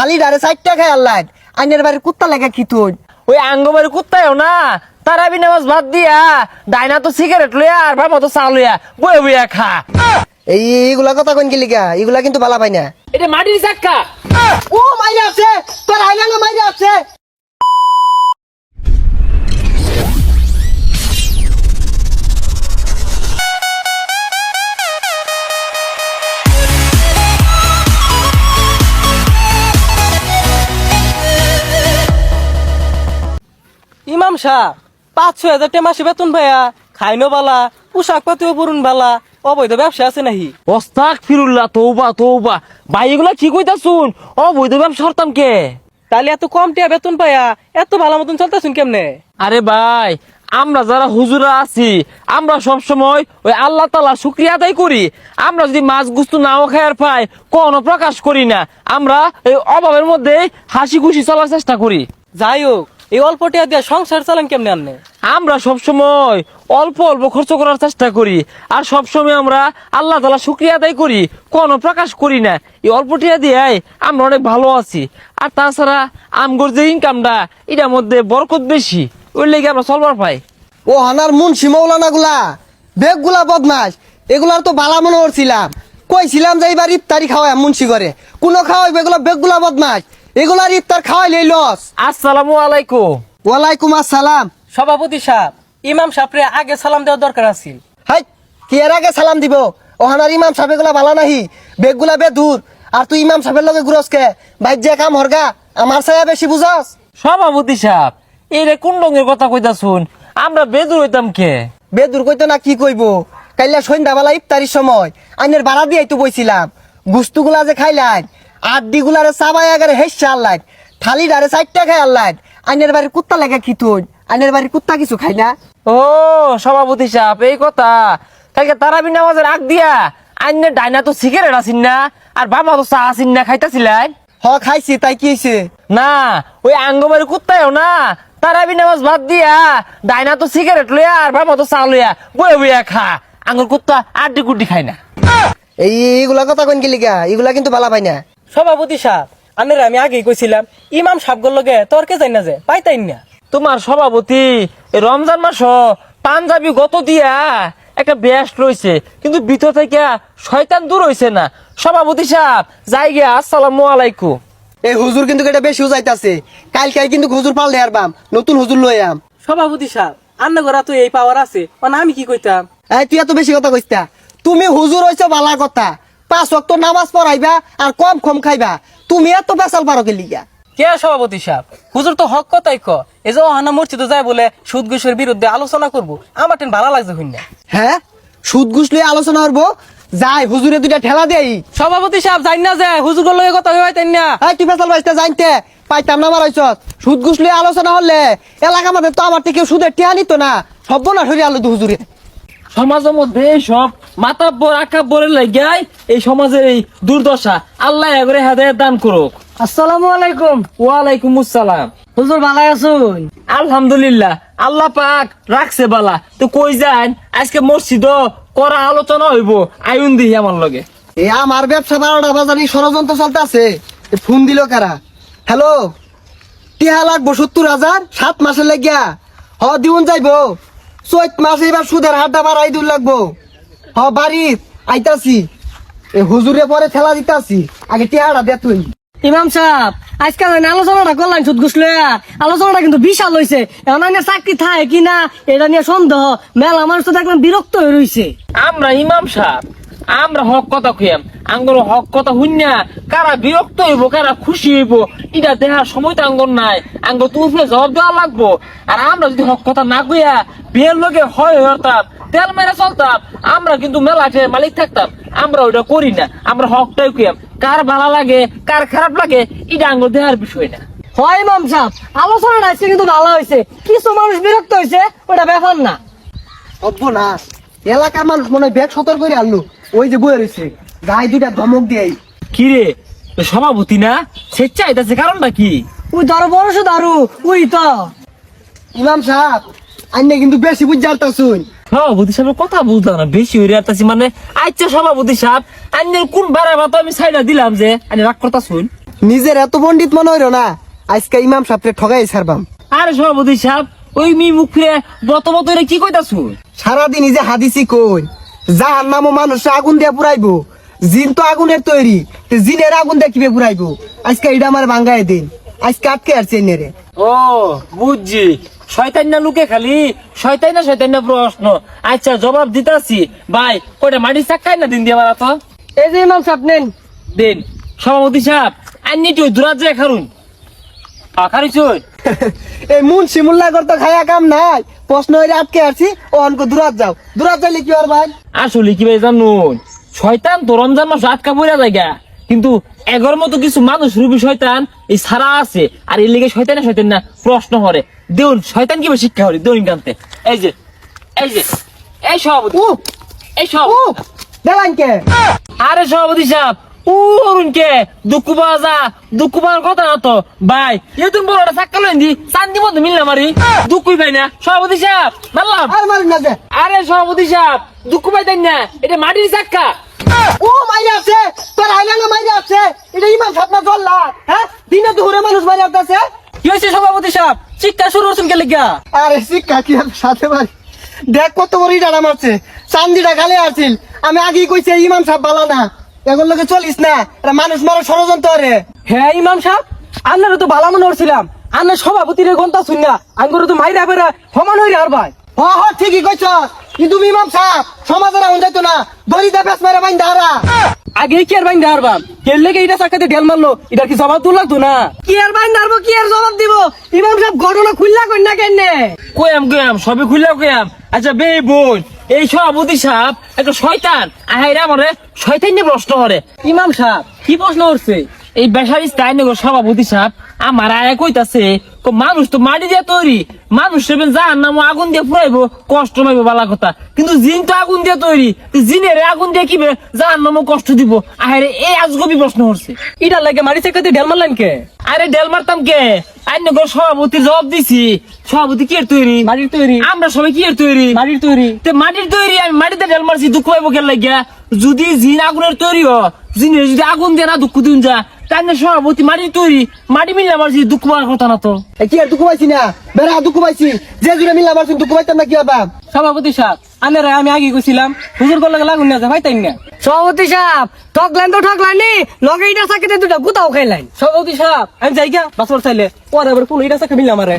থালি ডারে 4টা খাই আল্লাহ আইনের বাড়ির কুত্তা লাগা কি তুই ওই আঙ্গবাড়ি কুত্তায়ও না তারাবি নামাজ বাদ দিয়া ডাইনা তো সিগারেট লইয়া আর ভাই মতো চা লইয়া বয়ে বইয়া খা। এইগুলা কথা কইন কি লিগা এগুলা কিন্তু বালা পাই না। এটা মাটির চাক্কা। ও মাইরা আছে তোর আইলাঙ্গা মাইরা আছে। ইমাম সাহ 5-6 হাজার মাসে বেতন ভাইয়া খাইনো বালা পোশাক পাতিও পরুন বালা অবৈধ ব্যবসা আছে নাহি? আস্তাগফিরুল্লাহ তওবা তওবা ভাই এগুলা কি কইতা শুন অবৈধ ব্যবসা করতাম কে? তাহলে এত কম টিয়া বেতন পাইয়া এত ভালো মতন চলতেছুন কেমনে? আরে ভাই আমরা যারা হুজুরা আছি আমরা সব সময় ওই আল্লাহ তাআলা শুকরিয়া আদায় করি। আমরা যদি মাছ গুস্তু নাও খায়ার পাই কোনো প্রকাশ করি না, আমরা এই অভাবের মধ্যে হাসি খুশি চলার চেষ্টা করি। যাই হোক এই অল্প টিয়া দিয়ে সংসার চালান কেমনে আননে? আমরা সব সময় অল্প অল্প খরচ করার চেষ্টা করি আর সব সময় আমরা আল্লাহ তাআলা শুকরিয়া আদায় করি, কোনো প্রকাশ করি না। এই অল্প টিয়া দিয়ে আমরা অনেক ভালো আছি। আর তাছাড়া আমগর যে ইনকামটা এটার মধ্যে বরকত বেশি, ওই লেগে আমরা চলবার পাই। ও হানার মুন্সি মৌলানা গুলা বেগ গুলা বদমাস এগুলার তো বালা মনে করছিলাম, কইছিলাম যে এইবার ইফতারি খাওয়াই মুন্সি করে কোনো খাওয়াইবে এগুলা বেগ গুলা বদমাস এগুলার ইফতার খাওয়াইলে লস। আসসালামু আলাইকুম। ওয়ালাইকুম আসসালাম। সভাপতি সাহেব ইমাম সাহেবরে আগে সালাম দেওয়া দরকার আছিল। হাই কি এর আগে সালাম দিব? ও হানার ইমাম সাহেব এগুলা বালা নাহি বেগ গুলা বে দূর। আর তুই ইমাম সাহেবের লগে গুরসকে বাইর যে কাম হরগা আমার ছায়া বেশি বুঝাস। সভাপতি সাহেব এই রে কোন রঙের কথা কইতা শুন, আমরা বেদুর হইতাম কে? বেদুর কইতো না কি কইব? কাইলা সন্ধ্যাবেলা ইফতারির সময় আইনের বাড়া দিয়াই তো বইছিলাম গুস্তুগুলা যে খাইলাম আড্ডি গুলারে চাবাই আগারে হেসছে আল্লাহ থালি ডারে 4টা খাই আল্লাহ আইনের বাড়ির কুত্তা লাগা কি তুই আইনের বাড়ির কুত্তা কিছু খাই না? ও সভাপতি সাহেব এই কথা, কালকে তারাবি নামাজের আগ দিয়া আইনে ডাইনা তো সিগারেট আসিন না আর বাবা তো চা আসিন না খাইতাছিলেন? হ খাইছি তাই কি হইছে? না ওই আঙ্গবাড়ি কুত্তায়ও না তারাবি নামাজ বাদ দিয়া ডাইনা তো সিগারেট লইয়া আর বাবা তো চা লইয়া বয়ে বইয়া খা। আঙ্গুর কুত্তা আড্ডি কুড্ডি খায় না। এইগুলা কথা কইন কি লিগা এগুলা কিন্তু বালা পাই না। সভাপতি সাহেব আনের আমি আগেই কইছিলাম ইমাম সাহেবগুলো লগে তর্কে যাই না যে পাইতাই না। তোমার সভাপতি এই রমজান মাস পাঞ্জাবি গত দিয়া একটা বেস্ট রয়েছে কিন্তু ভিতর থেকে শয়তান দূর হইছে না। সভাপতি সাহেব যাই গিয়া আসসালামু আলাইকুম। এই হুজুর কিন্তু এটা বেশি উজাইতাছে, কালকে কিন্তু হুজুর পাল্টে হারবাম নতুন হুজুর লই আম। সভাপতি সাহেব আন্না ঘরা তো এই পাওয়ার আছে মানে আমি কি কইতাম? এই তুই এত বেশি কথা কইতা? তুমি হুজুর হইছো বালা কথা 5 ওয়াক্ত নামাজ পড়াইবা আর কম কম খাইবা, তুমি এত বেসাল পারো কে লিগা? কে সভাপতি সাহেব হুজুর তো হক কথাই ক এই যে হানা মসজিদে যায় বলে সুদ ঘুষের বিরুদ্ধে আলোচনা করব আমার টেন ভালো লাগছে হইনা। হ্যাঁ সুদ ঘুষ লইয়া আলোচনা করবো, যাই হুজুরে দুইটা ঠেলা দেই। সভাপতি সাহেব জানি না যে হুজুর লগে কথা হই তাই না। এই তুই বেসাল বাইতে জানতে পাইতাম না মারাইছ সুদ ঘুষ লইয়া আলোচনা হলে এলাকা মধ্যে তো আমার থেকে সুদের টিয়া নিত না, সব না সরিয়ে আলো হুজুরে। সমাজের মধ্যে সব মাতাব্বর আকাব্বরের লাগাই এই সমাজের এই দুর্দশা আল্লাহ এবারে হেদায়েত দান করুক। আসসালামু আলাইকুম। ওয়ালাইকুম আসসালাম। হুজুর ভালো আছুন? আলহামদুলিল্লাহ আল্লাহ পাক রাখছে বালা। তো কই যান আজকে মসজিদ করা আলোচনা হইব আইন দিহি আমার লগে। এই আমার ব্যবসা 12টা বাজারে ষড়যন্ত্র চলতেছে। ফোন দিল কারা? হ্যালো টিহা লাগবো 70,000 7 মাসে লাগিয়া। হ দিউন যাইবো 4 মাসে এবার সুদের হাটটা বাড়াই দূর লাগবো। হ বাড়ি আইতাছি এই হুজুরে পরে ঠেলা দিতাছি, আগে টিহাটা দে তুই। ইমাম সাহেব আজকাল আলোচনাটা করলাম সুদ ঘুষ লইয়া আলোচনাটা কিন্তু বিশাল হয়েছে। এখন চাকরি থাকে কিনা এটা নিয়ে সন্দেহ, মেলা মানুষ তো দেখলাম বিরক্ত হয়ে রয়েছে। আমরা ইমাম সাহেব আমরা হক কথা কইয়াম, আঙ্গর হক কথা হুইনা কারা বিরক্ত হইব কারা খুশি হইব এটা দেখার সময় তো আঙ্গর নাই। আঙ্গর তো উপরে জবাব দেওয়া লাগবো। আর আমরা যদি হক কথা না কইয়া বিয়ের লগে হয় হতাম তেল মেরে চলতাম আমরা কিন্তু মেলাতে মালিক থাকতাম। আমরা ওইটা করি না, আমরা হকটাই কইয়াম। কার ভালো লাগে কার খারাপ লাগে এটা আঙ্গর দেখার বিষয় না। হয় ইমাম সাহেব আলোচনাটা আজকে কিন্তু ভালো হয়েছে, কিছু মানুষ বিরক্ত হয়েছে ওটা ব্যাপার না। হব্ব না এলাকার মানুষ মনে হয় ব্যাগ সতর্ক করে আনলো, ওই যে বয়ে রয়েছে গায়ে দুইটা ধমক দেয়। কিরে সভাপতি না স্বেচ্ছা আইতাছে কারণটা কি? ওই ধরো বড় ধরু ওই তো ইমাম সাহেব আইনে কিন্তু বেশি বুঝ জানতাছুন। সভাপতি সাহেবের কথা বুঝলাম না, বেশি হয়ে আসতেছি মানে। আচ্ছা সভাপতি সাহেব আইনের কোন বারে তো আমি সাইডা দিলাম যে আইনে রাগ করতা শুন। নিজের এত পণ্ডিত মনে হইল না, আজকে ইমাম সাহেবকে ঠগাই ছাড়বাম। আরে সভাপতি সাহেব, ওই মি মুখ ফিরে বত কি কইতাছু? সারাদিন এই যে হাদিসি কই যাহার নামও মানুষ আগুন দিয়ে পুরাইবো, জিন তো আগুনের তৈরি, তো জিনের আগুন দিয়ে কিভাবে পুরাইবো? আজকে এটা আমার ভাঙ্গাই দিন, আজকে আটকে আসছে নেরে। ও বুঝছি, শয়তান না লুকে খালি শয়তান না প্রশ্ন। আচ্ছা জবাব দিতাছি ভাই, কয়টা মাটির চাক্কাই না দিন দিয়ে মারা তো এই যে ইমাম সাহেব নেন। দিন। সভাপতি সাহেব আইনি তুই দূরাত যায় খারুন খারিছুন। এই মুন শিমুল্লা করতে খায়া কাম নাই, প্রশ্ন হইলে আটকে আসছি, ও অনক দূরাত যাও, দূরাত যাইলে কি আর ভাই? আসলে কি ভাই জানুন, শয়তান তো রমজান মাস আটকা পড়া জায়গা, কিন্তু এগর মতো কিছু মানুষ রূপী শয়তান এই সারা আছে, আর এর লিগে শয়তান না প্রশ্ন হরে দেউন শয়তান কিভাবে শিক্ষা হরে দেউন কানতে। এই যে এই সভাপতি, ও এই সভাপতি। ও দেলান কে? আরে সভাপতি সাহেব, অরুণ কে দুঃখ পাওয়ার কথা না তো ভাই, এ তুমি বড় চাক্কা লইন দি চান্দি মতো মিললাম আরি দুঃখই পাই না। সভাপতি সাহেব মারলাম। আর মারুন না যে। আরে সভাপতি সাহেব দুঃখ পাইতেন না, এটা মাটির চাক্কা। ও মাইরে আছে, তোর আইলাঙ্গা মাইরে আছে, এটা ইমাম সাহেব না জল্লা? হ্যাঁ, দিনে দুপুরে মানুষ মাইরে আসতেছে। কি হয়েছে সভাপতি সাহেব, শিক্ষা শুরু করছেন কে লিগা? আরে শিক্ষা কি আর সাথে ভাই, দেখ কত বড় ইডারা মারছে, চান্দিটা গালে আসছিল। আমি আগেই কইছি ইমাম সাহেব বালা না, এগুলো লোকে চলিস না, এটা মানুষ মারা ষড়যন্ত্র রে। হ্যাঁ ইমাম সাহেব, আপনারা তো ভালো মনে করছিলাম, আপনার সভাপতির ঘন্টা শুন না, আঙ্গুর তো মাইরা বেড়া সমান হইরে আর ভাই। হ হ ঠিকই কইছ, কিন্তু ইমাম সাহেব সমাজের আগুন যাইতো না, দড়িতে বেশ মেরে বাইন ধারা। আগে কি আর বাইন্দা হারবাম, কে লেগে এটা চাকাতে ঢেল মারলো, এটা কি জবাব তুল লাগতো না? কি আর বাইন ধরবো, কি আর জবাব দিব? ইমাম সাহেব ঘটনা খুললা কই না কেন? কয়াম সবে খুললা কয়াম। আচ্ছা বে বোন, এই সভাপতি সাহেব একটা শয়তান, আহাইরা মরে শয়তান নিয়ে প্রশ্ন হরে। ইমাম সাহেব কি প্রশ্ন করছে? এই বেসারি স্থায়ী সভাপতি সাহেব আমার আয়া কইতাছে, মানুষ তো মাটি দিয়ে তৈরি, মানুষ যার নাম আগুন দিয়ে ফুরাইবো কষ্ট পাইবো বালা কথা, কিন্তু জিন তো আগুন দিয়ে তৈরি, জিনের আগুন দিয়ে কিবে যার নাম কষ্ট দিব। আরে এই আজগবি প্রশ্ন করছে। এটা লাগে মারি চাকাতে ঢেল মারলেন কে? আরে ডেল মারতাম কে, আইন সভাপতির জবাব দিছি। সভাপতি কি এর তৈরি? মাটির তৈরি। আমরা সবাই কি এর তৈরি? মাটির তৈরি। মাটির তৈরি, আমি মাটিতে ডেল মারছি, দুঃখ পাইবো কেন লাগিয়া? যদি জিন আগুনের তৈরি হ, জিনের যদি আগুন দিয়ে না দুঃখ দিন যা, তাই না সভাপতি মাটির তৈরি, মাটি মিললে মারছি, দুঃখ পাওয়ার কথা না তো। কি আর দুঃখ পাইছি না, বেড়া দুঃখ পাইছি, যে জুড়ে মিললাম আর দুঃখ পাইতাম না কি হবে? সভাপতি সাহেব আনারা আমি আগে গেছিলাম, হুজুর গলা লাগুন না ভাই তাই না? সভাপতি সাহেব ঠকলেন তো ঠকলেনি, লগে ইটা চাকিতে দুটা গুতাও খাইলেন। সভাপতি সাহেব আমি যাই গা বাসর চাইলে, পরে আবার কোন এটা চাকা মিললাম আরে।